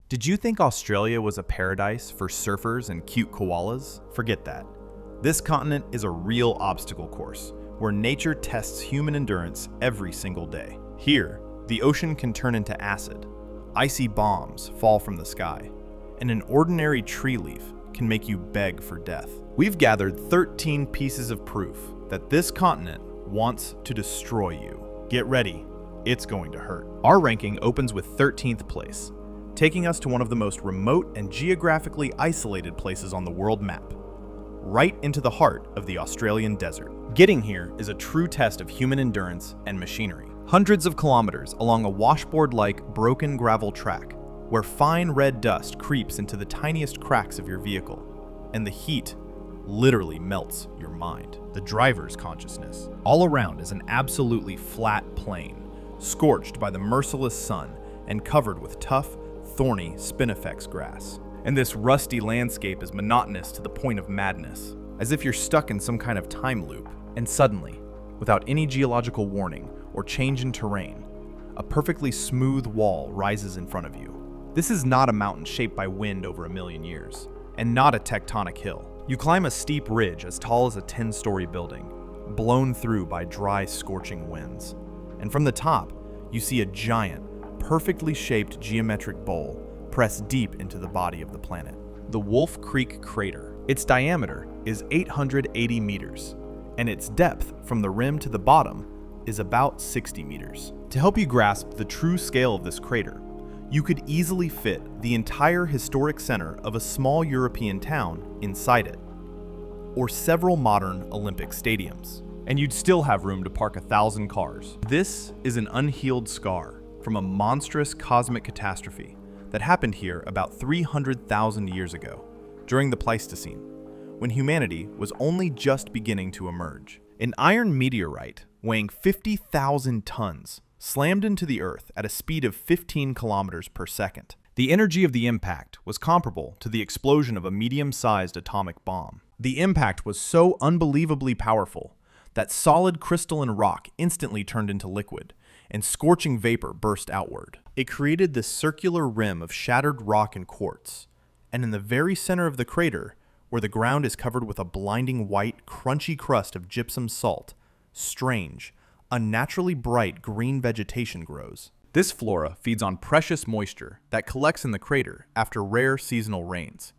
Did you think Australia was a paradise for surfers and cute koalas? Forget that. This continent is a real obstacle course, where nature tests human endurance every single day. Here, the ocean can turn into acid, icy bombs fall from the sky, and an ordinary tree leaf can make you beg for death. We've gathered 13 pieces of proof that this continent wants to destroy you. Get ready, it's going to hurt. Our ranking opens with 13th place, taking us to one of the most remote and geographically isolated places on the world map, right into the heart of the Australian desert. Getting here is a true test of human endurance and machinery. Hundreds of kilometers along a washboard-like broken gravel track, where fine red dust creeps into the tiniest cracks of your vehicle, and the heat literally melts your mind. The driver's consciousness. All around is an absolutely flat plain, scorched by the merciless sun and covered with tough, thorny spinifex grass. And this rusty landscape is monotonous to the point of madness, as if you're stuck in some kind of time loop. And suddenly, without any geological warning or change in terrain, a perfectly smooth wall rises in front of you. This is not a mountain shaped by wind over a million years, and not a tectonic hill. You climb a steep ridge as tall as a 10-story building, blown through by dry, scorching winds. And from the top, you see a giant, perfectly shaped geometric bowl pressed deep into the body of the planet. The Wolf Creek Crater. Its diameter is 880 meters, and its depth from the rim to the bottom is about 60 meters. To help you grasp the true scale of this crater, you could easily fit the entire historic center of a small European town inside it, or several modern Olympic stadiums, and you'd still have room to park 1,000 cars. This is an unhealed scar from a monstrous cosmic catastrophe that happened here about 300,000 years ago, during the Pleistocene, when humanity was only just beginning to emerge. An iron meteorite weighing 50,000 tons slammed into the Earth at a speed of 15 kilometers per second. The energy of the impact was comparable to the explosion of a medium-sized atomic bomb. The impact was so unbelievably powerful that solid crystalline rock instantly turned into liquid, and scorching vapor burst outward. It created this circular rim of shattered rock and quartz, and in the very center of the crater, where the ground is covered with a blinding white, crunchy crust of gypsum salt, strange, unnaturally bright green vegetation grows. This flora feeds on precious moisture that collects in the crater after rare seasonal rains,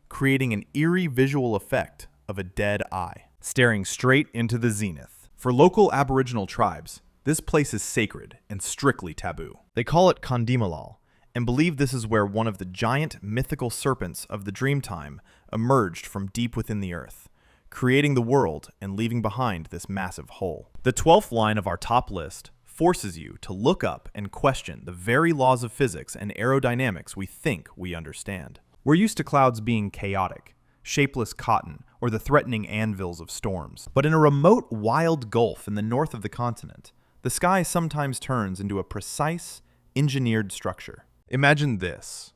creating an eerie visual effect of a dead eye, staring straight into the zenith. For local Aboriginal tribes, this place is sacred and strictly taboo. They call it Condimalal, and believe this is where one of the giant mythical serpents of the Dreamtime emerged from deep within the earth, creating the world and leaving behind this massive hole. The 12th line of our top list forces you to look up and question the very laws of physics and aerodynamics we think we understand. We're used to clouds being chaotic, shapeless cotton, or the threatening anvils of storms. But in a remote, wild gulf in the north of the continent, the sky sometimes turns into a precise, engineered structure. Imagine this.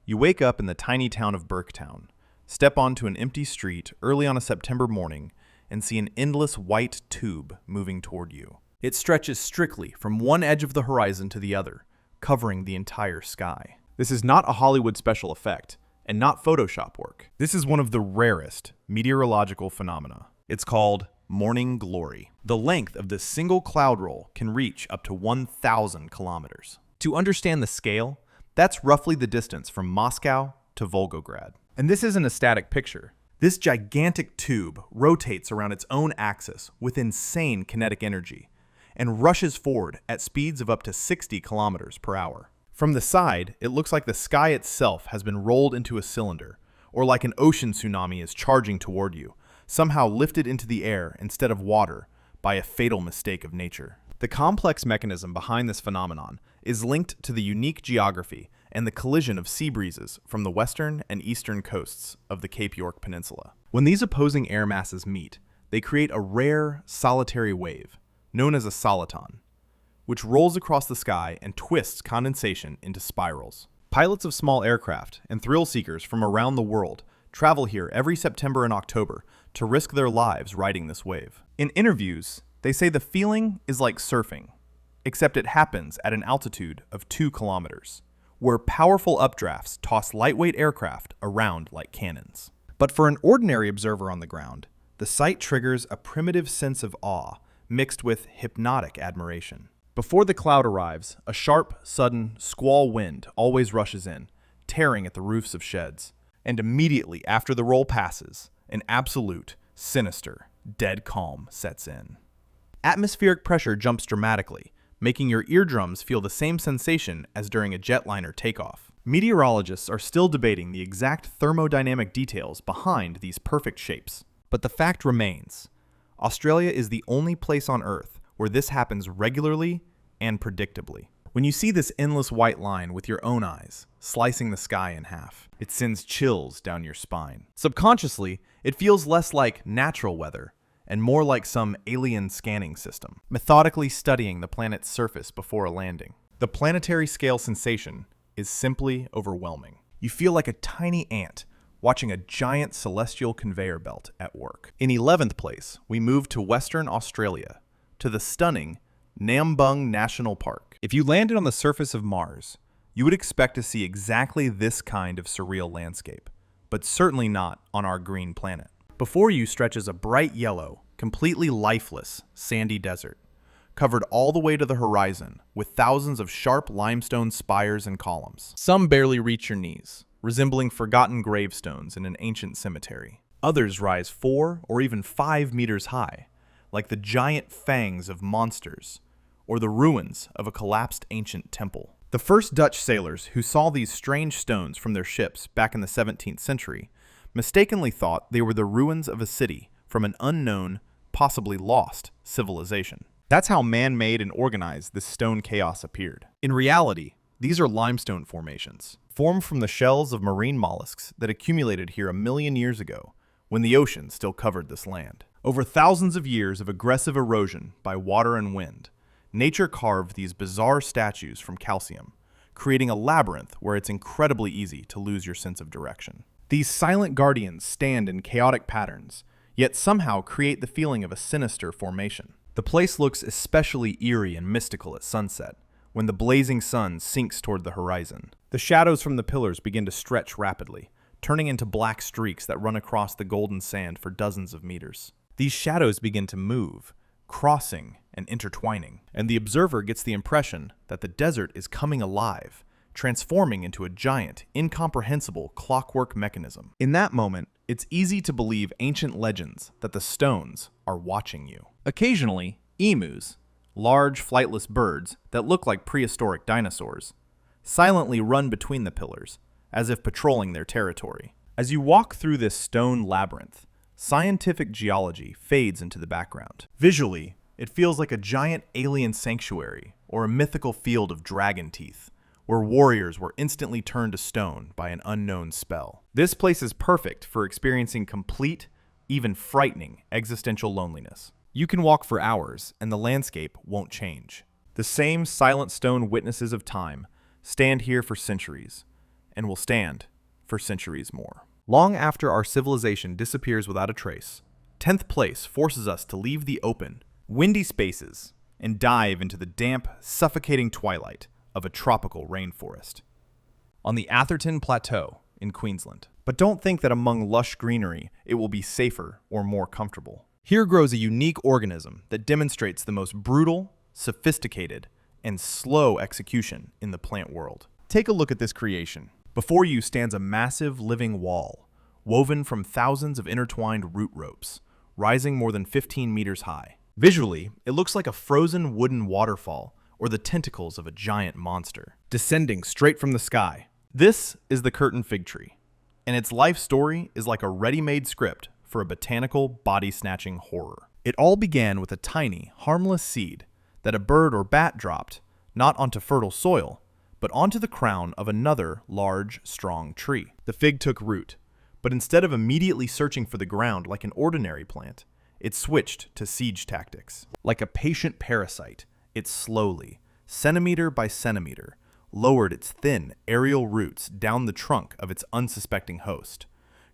You wake up in the tiny town of Burketown, step onto an empty street early on a September morning, and see an endless white tube moving toward you. It stretches strictly from one edge of the horizon to the other, covering the entire sky. This is not a Hollywood special effect, and not Photoshop work. This is one of the rarest meteorological phenomena. It's called morning glory. The length of this single cloud roll can reach up to 1,000 kilometers. To understand the scale, that's roughly the distance from Moscow to Volgograd. And this isn't a static picture. This gigantic tube rotates around its own axis with insane kinetic energy and rushes forward at speeds of up to 60 kilometers per hour. From the side, it looks like the sky itself has been rolled into a cylinder, or like an ocean tsunami is charging toward you, somehow lifted into the air instead of water by a fatal mistake of nature. The complex mechanism behind this phenomenon is linked to the unique geography and the collision of sea breezes from the western and eastern coasts of the Cape York Peninsula. When these opposing air masses meet, they create a rare, solitary wave, known as a soliton, which rolls across the sky and twists condensation into spirals. Pilots of small aircraft and thrill seekers from around the world travel here every September and October to risk their lives riding this wave. In interviews, they say the feeling is like surfing, except it happens at an altitude of 2 kilometers, where powerful updrafts toss lightweight aircraft around like cannons. But for an ordinary observer on the ground, the sight triggers a primitive sense of awe mixed with hypnotic admiration. Before the cloud arrives, a sharp, sudden squall wind always rushes in, tearing at the roofs of sheds. And immediately after the roll passes, an absolute, sinister, dead calm sets in. Atmospheric pressure jumps dramatically, making your eardrums feel the same sensation as during a jetliner takeoff. Meteorologists are still debating the exact thermodynamic details behind these perfect shapes. But the fact remains, Australia is the only place on Earth where this happens regularly and predictably. When you see this endless white line with your own eyes, slicing the sky in half, it sends chills down your spine. Subconsciously, it feels less like natural weather and more like some alien scanning system, methodically studying the planet's surface before a landing. The planetary scale sensation is simply overwhelming. You feel like a tiny ant watching a giant celestial conveyor belt at work. In 11th place, we move to Western Australia, to the stunning Nambung National Park. If you landed on the surface of Mars, you would expect to see exactly this kind of surreal landscape, but certainly not on our green planet. Before you stretches a bright yellow, completely lifeless, sandy desert, covered all the way to the horizon with thousands of sharp limestone spires and columns. Some barely reach your knees, resembling forgotten gravestones in an ancient cemetery. Others rise 4 or even 5 meters high, like the giant fangs of monsters, or the ruins of a collapsed ancient temple. The first Dutch sailors who saw these strange stones from their ships back in the 17th century mistakenly thought they were the ruins of a city from an unknown, possibly lost, civilization. That's how man-made and organized this stone chaos appeared. In reality, these are limestone formations, formed from the shells of marine mollusks that accumulated here 1 million years ago, when the ocean still covered this land. Over thousands of years of aggressive erosion by water and wind, nature carved these bizarre statues from calcium, creating a labyrinth where it's incredibly easy to lose your sense of direction. These silent guardians stand in chaotic patterns, yet somehow create the feeling of a sinister formation. The place looks especially eerie and mystical at sunset, when the blazing sun sinks toward the horizon. The shadows from the pillars begin to stretch rapidly, turning into black streaks that run across the golden sand for dozens of meters. These shadows begin to move, crossing and intertwining, and the observer gets the impression that the desert is coming alive, transforming into a giant, incomprehensible clockwork mechanism. In that moment, it's easy to believe ancient legends that the stones are watching you. Occasionally, emus, large flightless birds that look like prehistoric dinosaurs, silently run between the pillars, as if patrolling their territory. As you walk through this stone labyrinth, scientific geology fades into the background. Visually, it feels like a giant alien sanctuary or a mythical field of dragon teeth, where warriors were instantly turned to stone by an unknown spell. This place is perfect for experiencing complete, even frightening, existential loneliness. You can walk for hours, and the landscape won't change. The same silent stone witnesses of time stand here for centuries, and will stand for centuries more. Long after our civilization disappears without a trace, 10th place forces us to leave the open, windy spaces and dive into the damp, suffocating twilight of a tropical rainforest on the Atherton Plateau in Queensland. But don't think that among lush greenery it will be safer or more comfortable. Here grows a unique organism that demonstrates the most brutal, sophisticated, and slow execution in the plant world. Take a look at this creation. Before you stands a massive living wall, woven from thousands of intertwined root ropes, rising more than 15 meters high. Visually, it looks like a frozen wooden waterfall or the tentacles of a giant monster, descending straight from the sky. This is the curtain fig tree, and its life story is like a ready-made script for a botanical, body-snatching horror. It all began with a tiny, harmless seed that a bird or bat dropped, not onto fertile soil, but onto the crown of another large, strong tree. The fig took root, but instead of immediately searching for the ground like an ordinary plant, it switched to siege tactics. Like a patient parasite, it slowly, centimeter by centimeter, lowered its thin, aerial roots down the trunk of its unsuspecting host,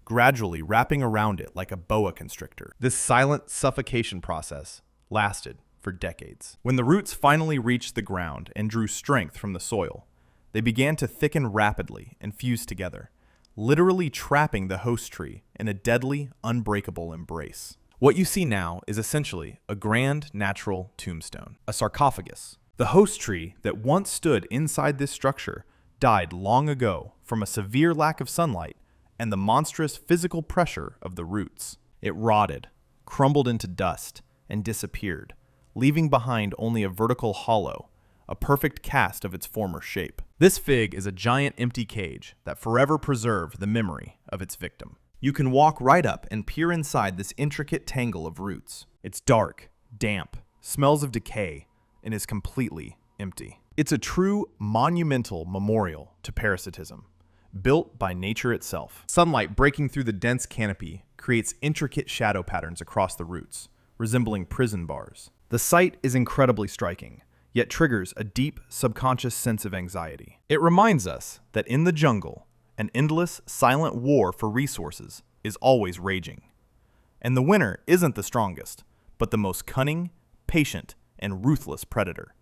gradually wrapping around it like a boa constrictor. This silent suffocation process lasted for decades. When the roots finally reached the ground and drew strength from the soil, They began to thicken rapidly and fuse together, literally trapping the host tree in a deadly, unbreakable embrace. What you see now is essentially a grand natural tombstone, a sarcophagus. The host tree that once stood inside this structure died long ago from a severe lack of sunlight and the monstrous physical pressure of the roots. It rotted, crumbled into dust, and disappeared, leaving behind only a vertical hollow, a perfect cast of its former shape. This fig is a giant empty cage that forever preserved the memory of its victim. You can walk right up and peer inside this intricate tangle of roots. It's dark, damp, smells of decay, and is completely empty. It's a true monumental memorial to parasitism, built by nature itself. Sunlight breaking through the dense canopy creates intricate shadow patterns across the roots, resembling prison bars. The sight is incredibly striking, yet triggers a deep subconscious sense of anxiety. It reminds us that in the jungle, an endless, silent war for resources is always raging. And the winner isn't the strongest, but the most cunning, patient, and ruthless predator,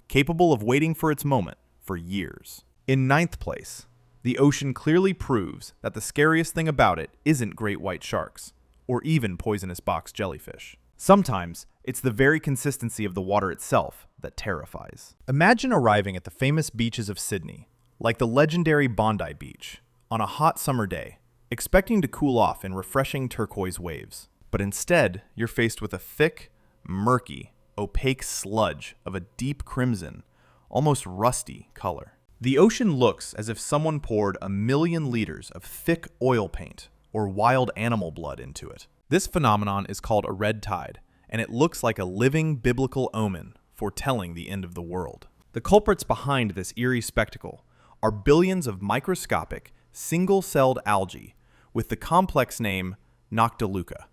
capable of waiting for its moment for years. In ninth place, the ocean clearly proves that the scariest thing about it isn't great white sharks, or even poisonous box jellyfish. Sometimes, it's the very consistency of the water itself that terrifies. Imagine arriving at the famous beaches of Sydney, like the legendary Bondi Beach, on a hot summer day, expecting to cool off in refreshing turquoise waves. But instead, you're faced with a thick, murky, opaque sludge of a deep crimson, almost rusty color. The ocean looks as if someone poured 1,000,000 liters of thick oil paint or wild animal blood into it. This phenomenon is called a red tide, and it looks like a living biblical omen foretelling the end of the world. The culprits behind this eerie spectacle are billions of microscopic, single-celled algae with the complex name Noctiluca,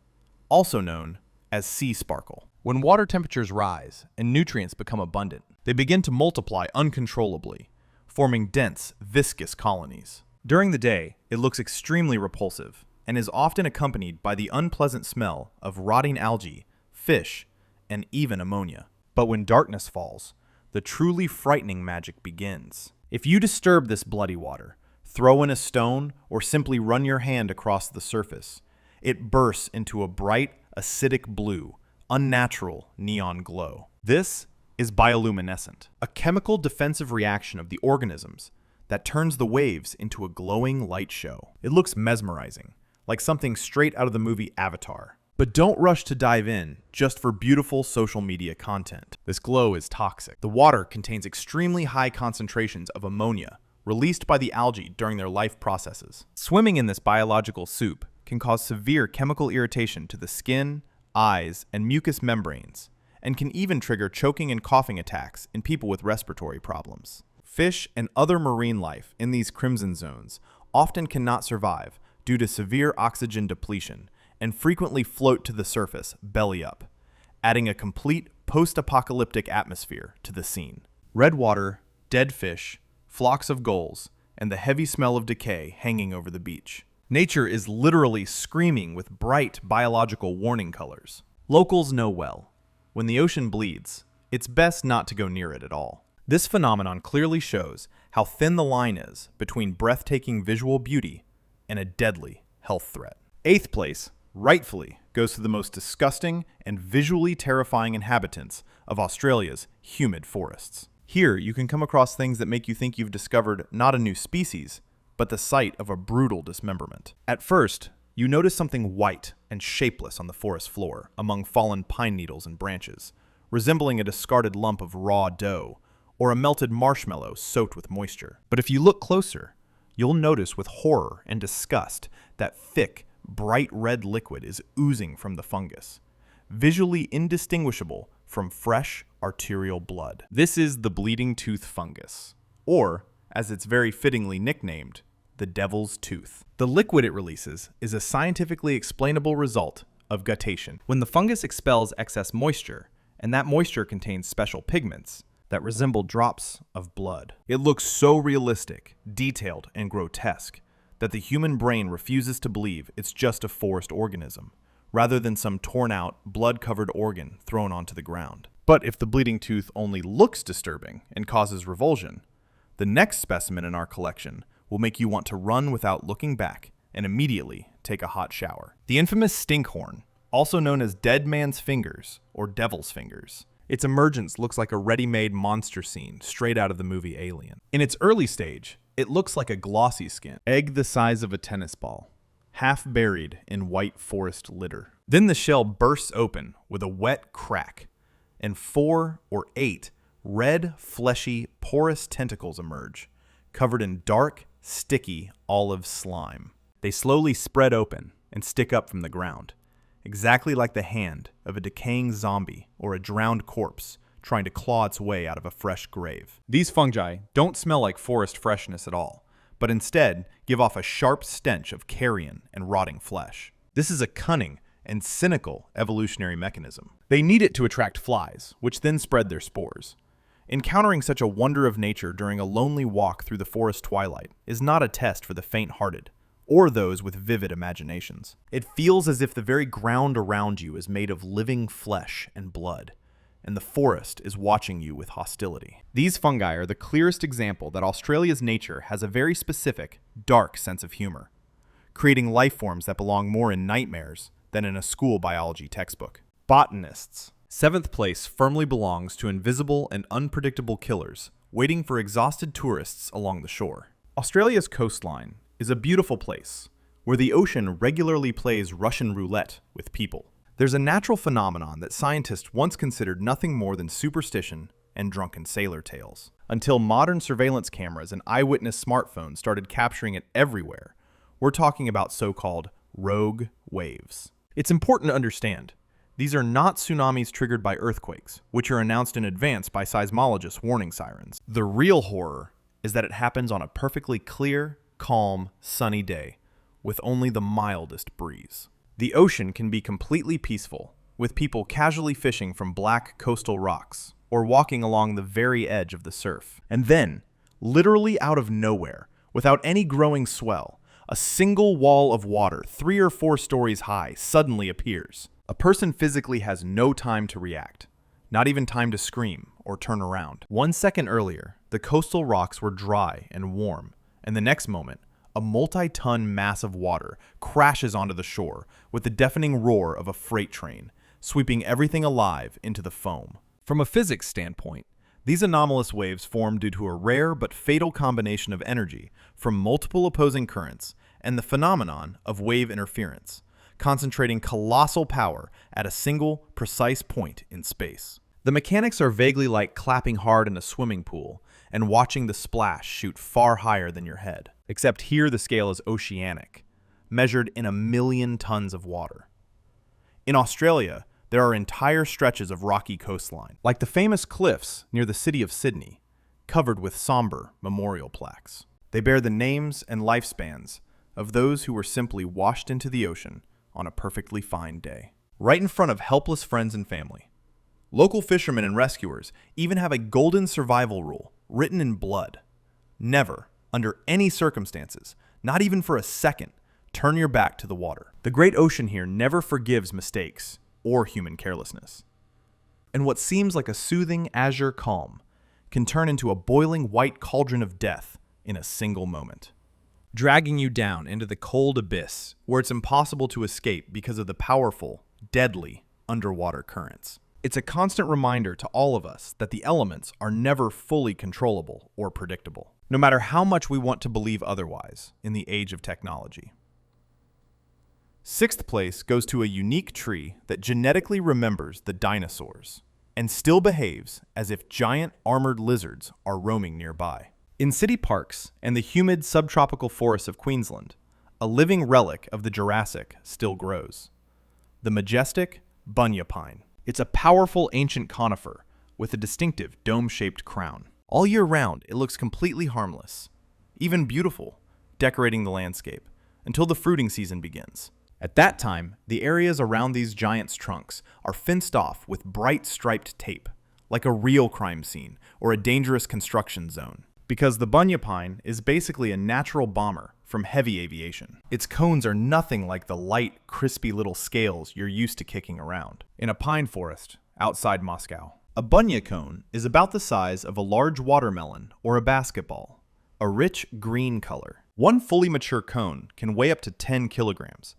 also known as sea sparkle. When water temperatures rise and nutrients become abundant, they begin to multiply uncontrollably, forming dense, viscous colonies. During the day, it looks extremely repulsive and is often accompanied by the unpleasant smell of rotting algae, fish, and even ammonia. But when darkness falls, the truly frightening magic begins. If you disturb this bloody water, throw in a stone, or simply run your hand across the surface, it bursts into a bright, acidic blue, unnatural neon glow. This is bioluminescent, a chemical defensive reaction of the organisms that turns the waves into a glowing light show. It looks mesmerizing, like something straight out of the movie Avatar. But don't rush to dive in just for beautiful social media content. This glow is toxic. The water contains extremely high concentrations of ammonia released by the algae during their life processes. Swimming in this biological soup can cause severe chemical irritation to the skin, eyes, and mucous membranes, and can even trigger choking and coughing attacks in people with respiratory problems. Fish and other marine life in these crimson zones often cannot survive due to severe oxygen depletion and frequently float to the surface belly up, adding a complete post-apocalyptic atmosphere to the scene. Red water, dead fish, flocks of gulls, and the heavy smell of decay hanging over the beach. Nature is literally screaming with bright biological warning colors. Locals know well, when the ocean bleeds, it's best not to go near it at all. This phenomenon clearly shows how thin the line is between breathtaking visual beauty and a deadly health threat. Eighth place, rightfully, goes to the most disgusting and visually terrifying inhabitants of Australia's humid forests. Here, you can come across things that make you think you've discovered not a new species, but the site of a brutal dismemberment. At first, you notice something white and shapeless on the forest floor among fallen pine needles and branches, resembling a discarded lump of raw dough or a melted marshmallow soaked with moisture. But if you look closer, you'll notice with horror and disgust that thick, bright red liquid is oozing from the fungus, visually indistinguishable from fresh arterial blood. This is the bleeding tooth fungus, or, as it's very fittingly nicknamed, the devil's tooth. The liquid it releases is a scientifically explainable result of guttation. When the fungus expels excess moisture, and that moisture contains special pigments that resemble drops of blood. It looks so realistic, detailed, and grotesque that the human brain refuses to believe it's just a forest organism, rather than some torn-out, blood-covered organ thrown onto the ground. But if the bleeding tooth only looks disturbing and causes revulsion, The next specimen in our collection will make you want to run without looking back and immediately take a hot shower. The infamous stinkhorn, also known as dead man's fingers or devil's fingers. Its emergence looks like a ready-made monster scene straight out of the movie Alien. In its early stage, it looks like a glossy skin, egg the size of a tennis ball, half buried in white forest litter. Then the shell bursts open with a wet crack, and 4 or 8 red, fleshy, porous tentacles emerge, covered in dark, sticky olive slime. They slowly spread open and stick up from the ground, exactly like the hand of a decaying zombie or a drowned corpse trying to claw its way out of a fresh grave. These fungi don't smell like forest freshness at all, but instead give off a sharp stench of carrion and rotting flesh. This is a cunning and cynical evolutionary mechanism. They need it to attract flies, which then spread their spores. Encountering such a wonder of nature during a lonely walk through the forest twilight is not a test for the faint-hearted, or those with vivid imaginations. It feels as if the very ground around you is made of living flesh and blood, and the forest is watching you with hostility. These fungi are the clearest example that Australia's nature has a very specific, dark sense of humor, creating life forms that belong more in nightmares than in a school biology textbook. Botanists. 7th place firmly belongs to invisible and unpredictable killers waiting for exhausted tourists along the shore. Australia's coastline is a beautiful place where the ocean regularly plays Russian roulette with people. There's a natural phenomenon that scientists once considered nothing more than superstition and drunken sailor tales, until modern surveillance cameras and eyewitness smartphones started capturing it everywhere. We're talking about so-called rogue waves. It's important to understand, these are not tsunamis triggered by earthquakes, which are announced in advance by seismologists' warning sirens. The real horror is that it happens on a perfectly clear, calm, sunny day, with only the mildest breeze. The ocean can be completely peaceful, with people casually fishing from black coastal rocks, or walking along the very edge of the surf. And then, literally out of nowhere, without any growing swell, a single wall of water, 3 or 4 stories high, suddenly appears. A person physically has no time to react, not even time to scream or turn around. 1 second earlier, the coastal rocks were dry and warm, and the next moment, a multi-ton mass of water crashes onto the shore with the deafening roar of a freight train, sweeping everything alive into the foam. From a physics standpoint, these anomalous waves form due to a rare but fatal combination of energy from multiple opposing currents and the phenomenon of wave interference, concentrating colossal power at a single, precise point in space. The mechanics are vaguely like clapping hard in a swimming pool and watching the splash shoot far higher than your head. Except here the scale is oceanic, measured in 1 million tons of water. In Australia, there are entire stretches of rocky coastline, like the famous cliffs near the city of Sydney, covered with somber memorial plaques. They bear the names and lifespans of those who were simply washed into the ocean on a perfectly fine day, right in front of helpless friends and family. Local fishermen and rescuers even have a golden survival rule written in blood. Never, under any circumstances, not even for a second, turn your back to the water. The great ocean here never forgives mistakes or human carelessness. And what seems like a soothing azure calm can turn into a boiling white cauldron of death in a single moment, dragging you down into the cold abyss where it's impossible to escape because of the powerful, deadly underwater currents. It's a constant reminder to all of us that the elements are never fully controllable or predictable, no matter how much we want to believe otherwise in the age of technology. 6th place goes to a unique tree that genetically remembers the dinosaurs and still behaves as if giant armored lizards are roaming nearby. In city parks and the humid subtropical forests of Queensland, a living relic of the Jurassic still grows. The majestic bunya pine. It's a powerful ancient conifer with a distinctive dome-shaped crown. All year round, it looks completely harmless, even beautiful, decorating the landscape, until the fruiting season begins. At that time, the areas around these giants' trunks are fenced off with bright striped tape, like a real crime scene or a dangerous construction zone. Because the bunya pine is basically a natural bomber from heavy aviation. Its cones are nothing like the light, crispy little scales you're used to kicking around in a pine forest outside Moscow. A bunya cone is about the size of a large watermelon or a basketball, a rich green color. One fully mature cone can weigh up to 10 kilograms,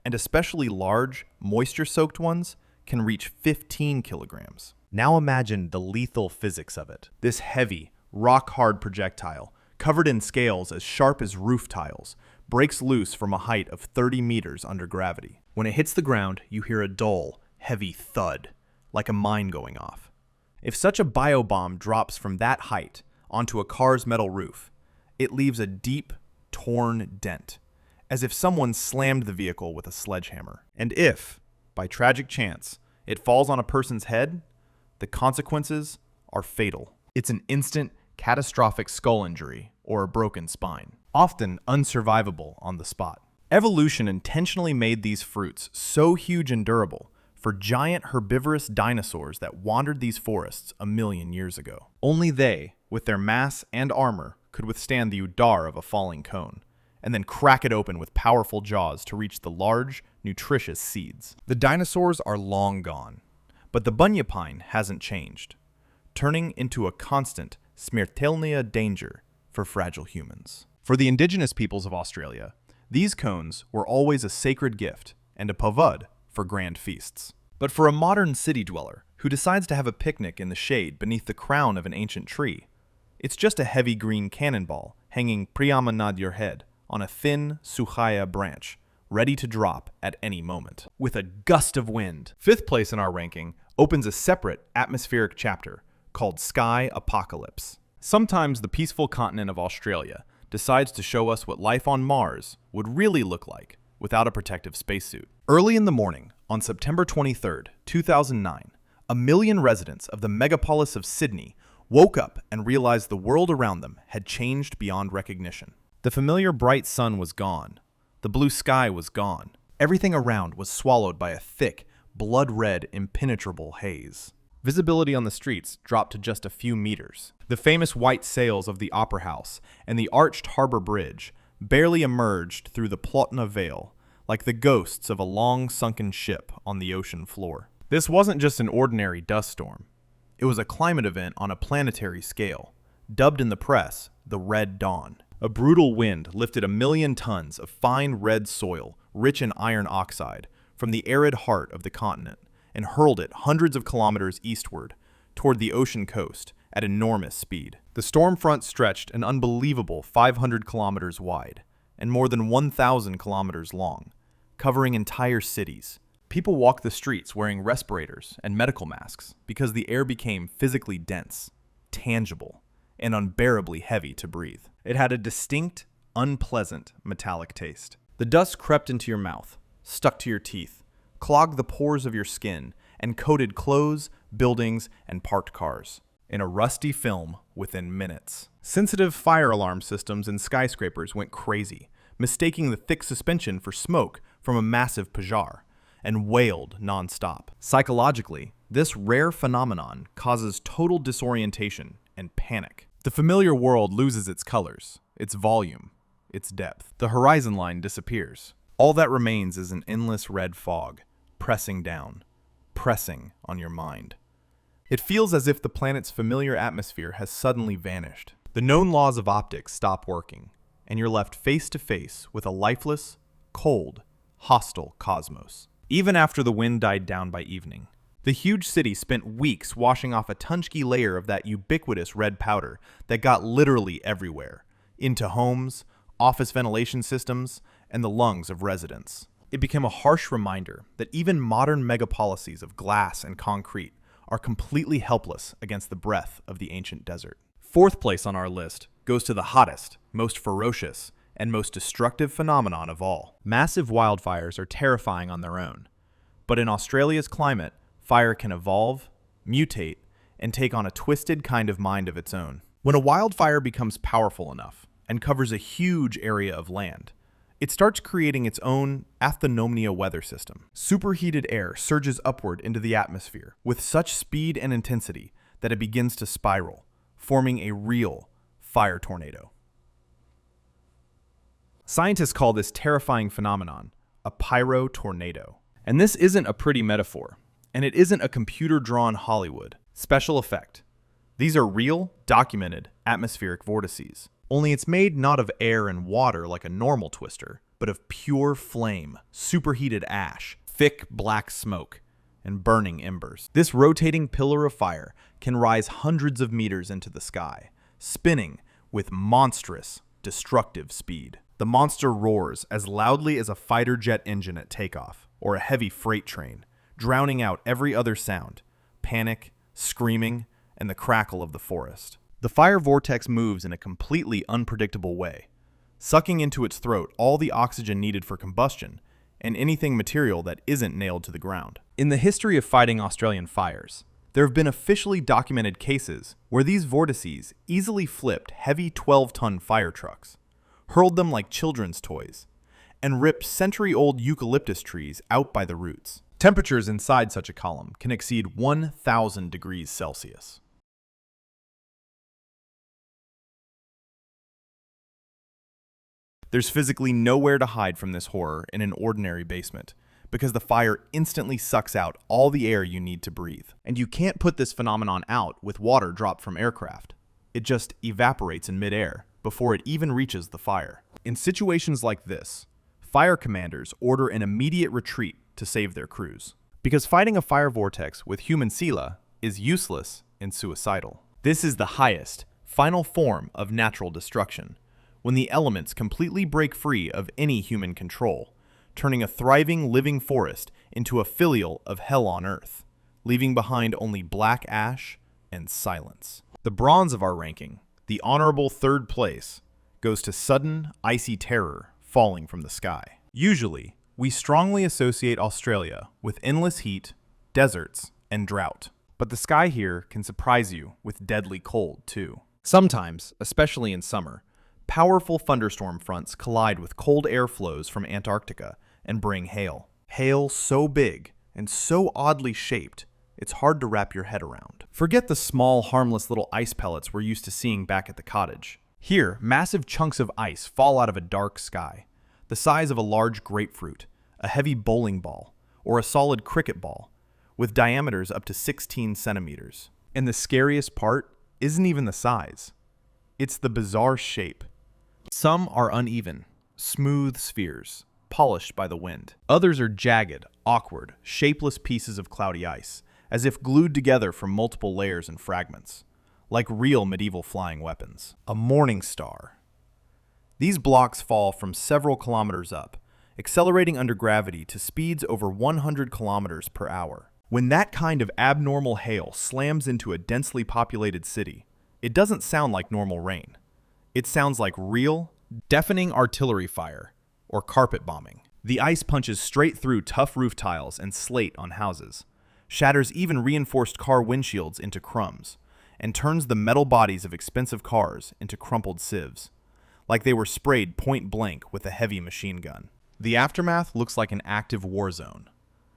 and especially large, moisture-soaked ones can reach 15 kilograms. Now imagine the lethal physics of it. This heavy, rock-hard projectile, covered in scales as sharp as roof tiles, breaks loose from a height of 30 meters under gravity. When it hits the ground, you hear a dull, heavy thud, like a mine going off. If such a biobomb drops from that height onto a car's metal roof, it leaves a deep, torn dent, as if someone slammed the vehicle with a sledgehammer. And if, by tragic chance, it falls on a person's head, the consequences are fatal. It's an instant, catastrophic skull injury or a broken spine, often unsurvivable on the spot. Evolution intentionally made these fruits so huge and durable for giant herbivorous dinosaurs that wandered these forests a million years ago. Only they, with their mass and armor, could withstand the udar of a falling cone, and then crack it open with powerful jaws to reach the large, nutritious seeds. The dinosaurs are long gone, but the bunya pine hasn't changed, turning into a constant smrtelnaya danger for fragile humans. For the indigenous peoples of Australia, these cones were always a sacred gift and a pavud for grand feasts. But for a modern city dweller who decides to have a picnic in the shade beneath the crown of an ancient tree, it's just a heavy green cannonball hanging priyama nad your head on a thin sukhaya branch, ready to drop at any moment. With a gust of wind, fifth place in our ranking opens a separate atmospheric chapter called Sky Apocalypse. Sometimes the peaceful continent of Australia decides to show us what life on Mars would really look like without a protective spacesuit. Early in the morning, on September 23rd, 2009, 1 million residents of the megapolis of Sydney woke up and realized the world around them had changed beyond recognition. The familiar bright sun was gone. The blue sky was gone. Everything around was swallowed by a thick, blood-red, impenetrable haze. Visibility on the streets dropped to just a few meters. The famous white sails of the Opera House and the arched harbor bridge barely emerged through the Plotna Veil, like the ghosts of a long-sunken ship on the ocean floor. This wasn't just an ordinary dust storm. It was a climate event on a planetary scale, dubbed in the press the Red Dawn. A brutal wind lifted 1 million tons of fine red soil, rich in iron oxide, from the arid heart of the continent, and hurled it hundreds of kilometers eastward, toward the ocean coast, at enormous speed. The storm front stretched an unbelievable 500 kilometers wide, and more than 1,000 kilometers long, covering entire cities. People walked the streets wearing respirators and medical masks because the air became physically dense, tangible, and unbearably heavy to breathe. It had a distinct, unpleasant metallic taste. The dust crept into your mouth, stuck to your teeth, clogged the pores of your skin, and coated clothes, buildings, and parked cars in a rusty film within minutes. Sensitive fire alarm systems in skyscrapers went crazy, mistaking the thick suspension for smoke from a massive pajar, and wailed nonstop. Psychologically, this rare phenomenon causes total disorientation and panic. The familiar world loses its colors, its volume, its depth. The horizon line disappears. All that remains is an endless red fog, pressing down, pressing on your mind. It feels as if the planet's familiar atmosphere has suddenly vanished. The known laws of optics stop working, and you're left face to face with a lifeless, cold, hostile cosmos. Even after the wind died down by evening, the huge city spent weeks washing off a Tunchki layer of that ubiquitous red powder that got literally everywhere, into homes, office ventilation systems, and the lungs of residents. It became a harsh reminder that even modern megapolises of glass and concrete are completely helpless against the breath of the ancient desert. Fourth place on our list goes to the hottest, most ferocious, and most destructive phenomenon of all. Massive wildfires are terrifying on their own, but in Australia's climate, fire can evolve, mutate, and take on a twisted kind of mind of its own. When a wildfire becomes powerful enough and covers a huge area of land, it starts creating its own athenomnia weather system. Superheated air surges upward into the atmosphere with such speed and intensity that it begins to spiral, forming a real fire tornado. Scientists call this terrifying phenomenon a pyrotornado. And this isn't a pretty metaphor, and it isn't a computer-drawn Hollywood. Special effect. These are real, documented atmospheric vortices. Only it's made not of air and water like a normal twister, but of pure flame, superheated ash, thick black smoke, and burning embers. This rotating pillar of fire can rise hundreds of meters into the sky, spinning with monstrous, destructive speed. The monster roars as loudly as a fighter jet engine at takeoff, or a heavy freight train, drowning out every other sound, panic, screaming, and the crackle of the forest. The fire vortex moves in a completely unpredictable way, sucking into its throat all the oxygen needed for combustion and anything material that isn't nailed to the ground. In the history of fighting Australian fires, there have been officially documented cases where these vortices easily flipped heavy 12-ton fire trucks, hurled them like children's toys, and ripped century-old eucalyptus trees out by the roots. Temperatures inside such a column can exceed 1,000 degrees Celsius. There's physically nowhere to hide from this horror in an ordinary basement, because the fire instantly sucks out all the air you need to breathe. And you can't put this phenomenon out with water dropped from aircraft. It just evaporates in midair before it even reaches the fire. In situations like this, fire commanders order an immediate retreat to save their crews, because fighting a fire vortex with human sila is useless and suicidal. This is the highest, final form of natural destruction, when the elements completely break free of any human control, turning a thriving living forest into a filial of hell on earth, leaving behind only black ash and silence. The bronze of our ranking, the honorable third place, goes to sudden, icy terror falling from the sky. Usually, we strongly associate Australia with endless heat, deserts, and drought. But the sky here can surprise you with deadly cold, too. Sometimes, especially in summer, powerful thunderstorm fronts collide with cold air flows from Antarctica and bring hail. Hail so big and so oddly shaped, it's hard to wrap your head around. Forget the small, harmless little ice pellets we're used to seeing back at the cottage. Here, massive chunks of ice fall out of a dark sky, the size of a large grapefruit, a heavy bowling ball, or a solid cricket ball, with diameters up to 16 centimeters. And the scariest part isn't even the size. It's the bizarre shape. Some are uneven, smooth spheres, polished by the wind. Others are jagged, awkward, shapeless pieces of cloudy ice, as if glued together from multiple layers and fragments, like real medieval flying weapons. A morning star. These blocks fall from several kilometers up, accelerating under gravity to speeds over 100 kilometers per hour. When that kind of abnormal hail slams into a densely populated city, it doesn't sound like normal rain. It sounds like real, deafening artillery fire, or carpet bombing. The ice punches straight through tough roof tiles and slate on houses, shatters even reinforced car windshields into crumbs, and turns the metal bodies of expensive cars into crumpled sieves, like they were sprayed point blank with a heavy machine gun. The aftermath looks like an active war zone.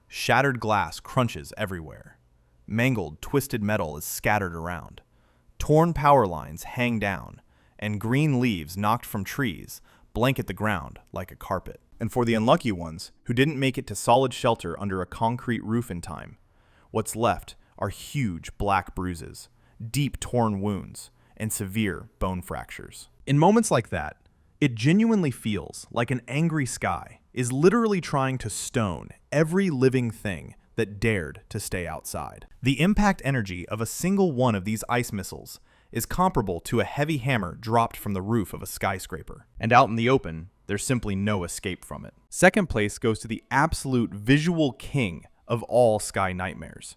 Shattered glass crunches everywhere. Mangled, twisted metal is scattered around. Torn power lines hang down, and green leaves knocked from trees blanket the ground like a carpet. And for the unlucky ones who didn't make it to solid shelter under a concrete roof in time, what's left are huge black bruises, deep torn wounds, and severe bone fractures. In moments like that, it genuinely feels like an angry sky is literally trying to stone every living thing that dared to stay outside. The impact energy of a single one of these ice missiles is comparable to a heavy hammer dropped from the roof of a skyscraper. And out in the open, there's simply no escape from it. Second place goes to the absolute visual king of all sky nightmares.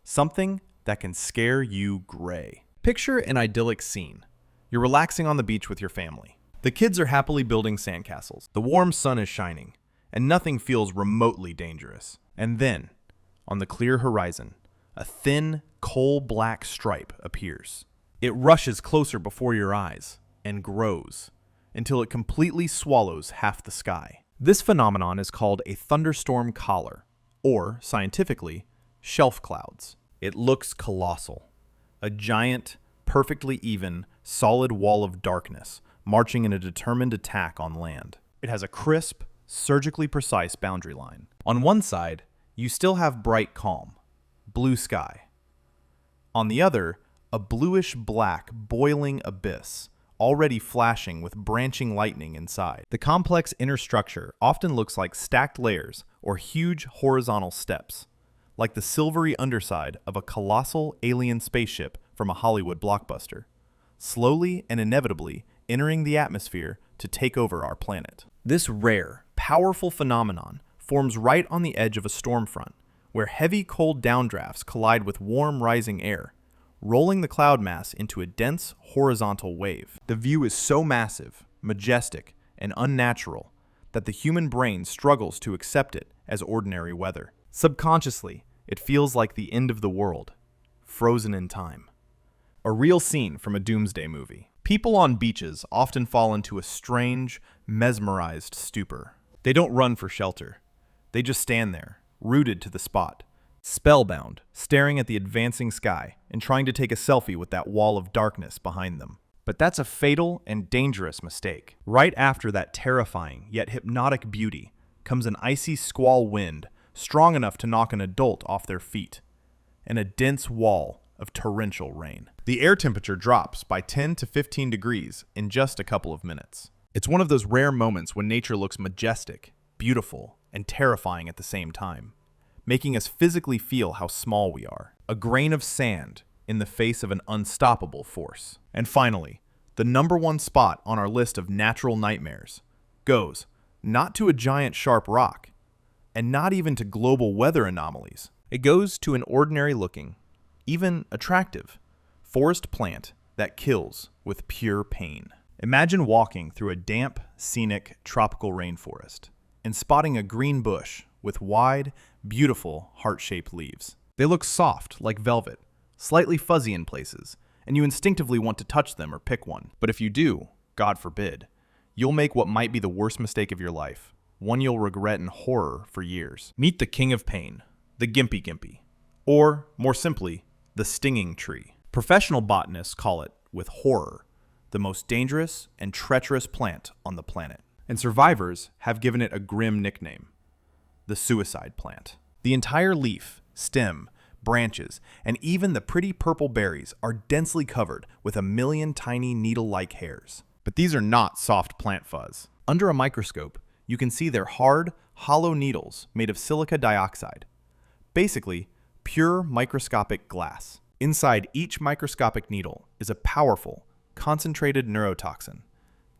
Something that can scare you gray. Picture an idyllic scene. You're relaxing on the beach with your family. The kids are happily building sandcastles. The warm sun is shining, and nothing feels remotely dangerous. And then, on the clear horizon, a thin, coal-black stripe appears. It rushes closer before your eyes and grows until it completely swallows half the sky. This phenomenon is called a thunderstorm collar, or, scientifically, shelf clouds. It looks colossal. A giant, perfectly even, solid wall of darkness marching in a determined attack on land. It has a crisp, surgically precise boundary line. On one side, you still have bright calm, blue sky. On the other, a bluish-black, boiling abyss, already flashing with branching lightning inside. The complex inner structure often looks like stacked layers or huge horizontal steps, like the silvery underside of a colossal alien spaceship from a Hollywood blockbuster, slowly and inevitably entering the atmosphere to take over our planet. This rare, powerful phenomenon forms right on the edge of a storm front, where heavy cold downdrafts collide with warm rising air, rolling the cloud mass into a dense horizontal wave. The view is so massive, majestic, and unnatural that the human brain struggles to accept it as ordinary weather. Subconsciously, it feels like the end of the world, frozen in time. A real scene from a doomsday movie. People on beaches often fall into a strange, mesmerized stupor. They don't run for shelter. They just stand there, rooted to the spot, spellbound, staring at the advancing sky and trying to take a selfie with that wall of darkness behind them. But that's a fatal and dangerous mistake. Right after that terrifying yet hypnotic beauty comes an icy squall wind strong enough to knock an adult off their feet, and a dense wall of torrential rain. The air temperature drops by 10 to 15 degrees in just a couple of minutes. It's one of those rare moments when nature looks majestic, beautiful, and terrifying at the same time, making us physically feel how small we are. A grain of sand in the face of an unstoppable force. And finally, the #1 spot on our list of natural nightmares goes not to a giant sharp rock, and not even to global weather anomalies. It goes to an ordinary-looking, even attractive, forest plant that kills with pure pain. Imagine walking through a damp, scenic, tropical rainforest and spotting a green bush with wide, beautiful, heart-shaped leaves. They look soft, like velvet, slightly fuzzy in places, and you instinctively want to touch them or pick one. But if you do, God forbid, you'll make what might be the worst mistake of your life, one you'll regret in horror for years. Meet the king of pain, the gimpy gimpy, or, more simply, the stinging tree. Professional botanists call it, with horror, the most dangerous and treacherous plant on the planet. And survivors have given it a grim nickname, the suicide plant. The entire leaf, stem, branches, and even the pretty purple berries are densely covered with a million tiny needle-like hairs. But these are not soft plant fuzz. Under a microscope, you can see their hard, hollow needles made of silica dioxide. Basically, pure microscopic glass. Inside each microscopic needle is a powerful, concentrated neurotoxin,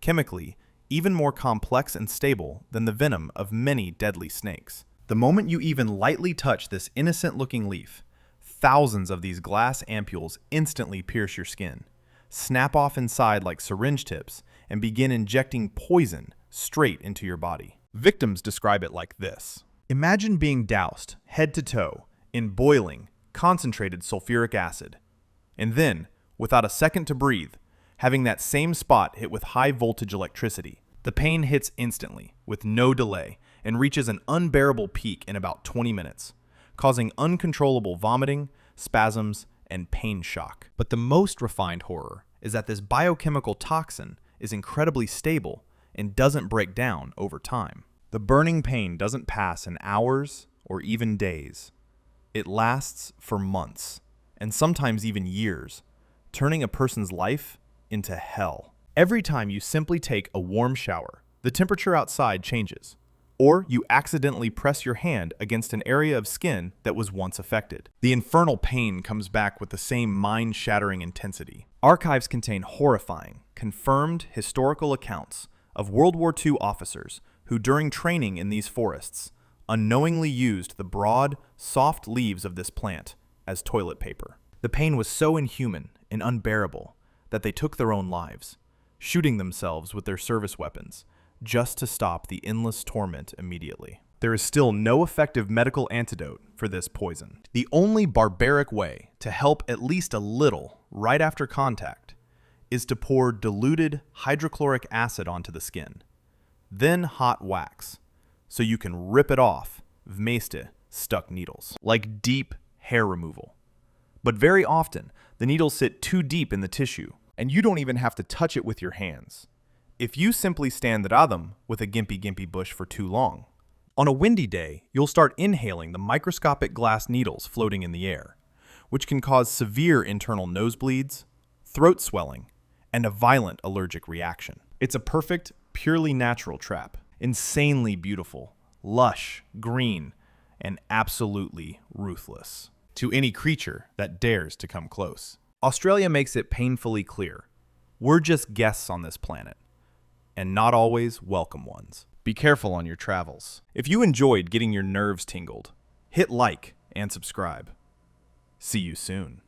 chemically even more complex and stable than the venom of many deadly snakes. The moment you even lightly touch this innocent-looking leaf, thousands of these glass ampules instantly pierce your skin, snap off inside like syringe tips, and begin injecting poison straight into your body. Victims describe it like this. Imagine being doused, head to toe, in boiling, concentrated sulfuric acid, and then, without a second to breathe, having that same spot hit with high-voltage electricity. The pain hits instantly, with no delay, and reaches an unbearable peak in about 20 minutes, causing uncontrollable vomiting, spasms, and pain shock. But the most refined horror is that this biochemical toxin is incredibly stable and doesn't break down over time. The burning pain doesn't pass in hours or even days. It lasts for months, and sometimes even years, turning a person's life into hell. Every time you simply take a warm shower, the temperature outside changes, or you accidentally press your hand against an area of skin that was once affected. The infernal pain comes back with the same mind-shattering intensity. Archives contain horrifying, confirmed historical accounts of World War II officers who, during training in these forests, unknowingly used the broad, soft leaves of this plant as toilet paper. The pain was so inhuman and unbearable that they took their own lives, shooting themselves with their service weapons, just to stop the endless torment immediately. There is still no effective medical antidote for this poison. The only barbaric way to help at least a little right after contact is to pour diluted hydrochloric acid onto the skin, then hot wax, so you can rip it off vmeste stuck needles, like deep hair removal. But very often, the needles sit too deep in the tissue, and you don't even have to touch it with your hands. If you simply stand radam with a gimpy bush for too long, on a windy day, you'll start inhaling the microscopic glass needles floating in the air, which can cause severe internal nosebleeds, throat swelling, and a violent allergic reaction. It's a perfect, purely natural trap. Insanely beautiful, lush, green, and absolutely ruthless to any creature that dares to come close. Australia makes it painfully clear: we're just guests on this planet, and not always welcome ones. Be careful on your travels. If you enjoyed getting your nerves tingled, hit like and subscribe. See you soon.